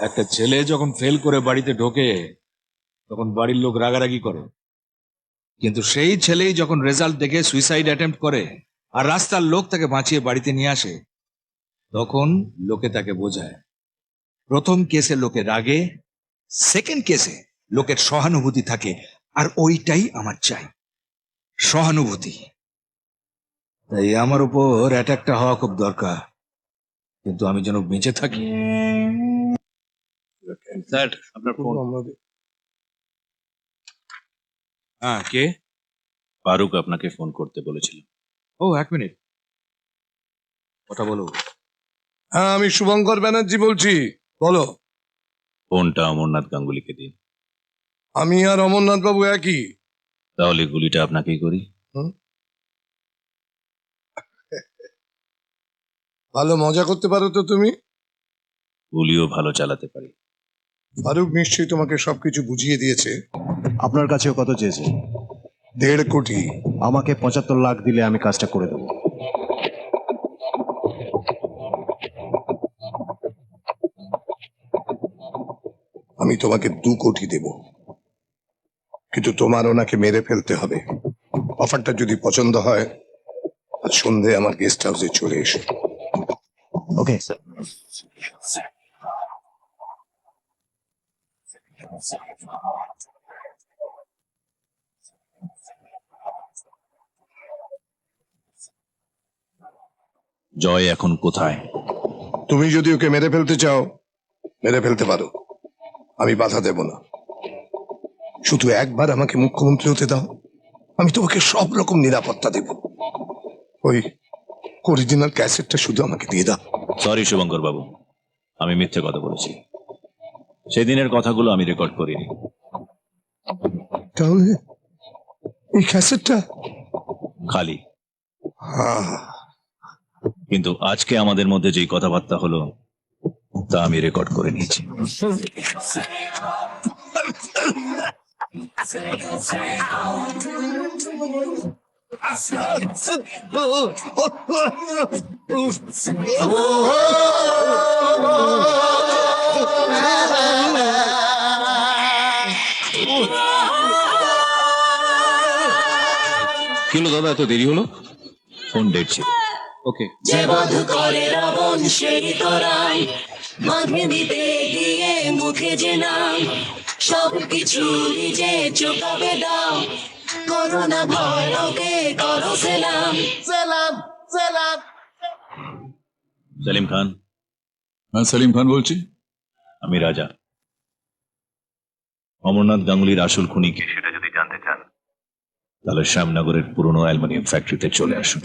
একটা ছেলে যখন ফেল করে বাড়িতে ঢোকে তখন বাড়ির লোক রাগারাগি করে, কিন্তু সেই ছেলেই যখন রেজাল্ট দেখে সুইসাইড অ্যাটেম্প্ট করে আর রাস্তার লোক তাকে বাঁচিয়ে বাড়িতে নিয়ে আসে, তখন লোকে তাকে বোঝায়। প্রথম কেসে লোকে রাগে, সেকেন্ড কেসে লোকের সহানুভূতি থাকে, আর ওইটাই আমার চাই, সহানুভূতি। তাই আমার উপর অ্যাটাকটা হওয়া খুব দরকার, কিন্তু আমি যেন বেঁচে থাকি। স্যার আপনার ফোন। হ্যাঁ, কে? ফারুক আপনাকে ফোন করতে বলেছিল। ও, এক মিনিট, কথা বলো। হ্যাঁ, আমি শুভঙ্কর ব্যানার্জি বলছি, বলো। ফোনটা অমরনাথ গাঙ্গুলিকে দিন। আমি আর অমরনাথ বাবু একই। তাহলে গুলিটা আপনাকেই করি। ভালো মজা করতে পারো তো তুমি। গুলিও ভালো চালাতে পারি। ফারুক নিশ্চয়ই তোমাকে সবকিছু বুঝিয়ে দিয়েছে। আপনার কাছেও কত চেয়েছে? 1.5 কোটি। আমাকে 75 লাখ দিলে আমি কাজটা করে দেবো। আমি তোমাকে 2 কোটি দেব, কিন্তু তোমার ওনাকে মেরে ফেলতে হবে। অফারটা যদি পছন্দ হয়, আজ সন্ধে আমার গেস্ট হাউসে চলে এসো। Okay sir. জয় এখন কোথায়? তুমি যদি ওকে মেরে ফেলতে চাও, মেরে ফেলতে পারো, আমি বাধা দেব না। শুধু একবার আমাকে মুখ্যমন্ত্রী হতে দাও, আমি তোমাকে সব রকম নিরাপত্তা দেব। ওই অরিজিনাল ক্যাসেটটা শুধু আমাকে দিয়ে দাও। সরি শুভঙ্কর বাবু, আমি মিথ্যে কথা বলেছি। সেদিনের কথাগুলো আমি রেকর্ড করিনি। তাহলে এই ক্যাসেটটা খালি। হ্যাঁ, কিন্তু আজকে আমাদের মধ্যে যেই কথাবার্তা হলো তা আমি রেকর্ড করে নিয়েছি। কি হলো দাদা, এত দেরি হলো? ফোন ডেট ছিল। ওকে। যে বধ করে রাবণ সেই তরাই, মাঝে দিতে গিয়ে মুখে যে নাম, সবকিছু নিজে চোখাবে দাও, করোনা ভয় ওকে করো সেলাম। সেলাম সেলাম। সেলিম খান। হ্যাঁ, সেলিম খান বলছি। আমি রাজা। অমরনাথ গাঙ্গুলির আসল খুনি কে সেটা যদি জানতে চান, তাহলে শ্যামনগরের পুরনো অ্যালুমিনিয়াম ফ্যাক্টরিতে চলে আসুন।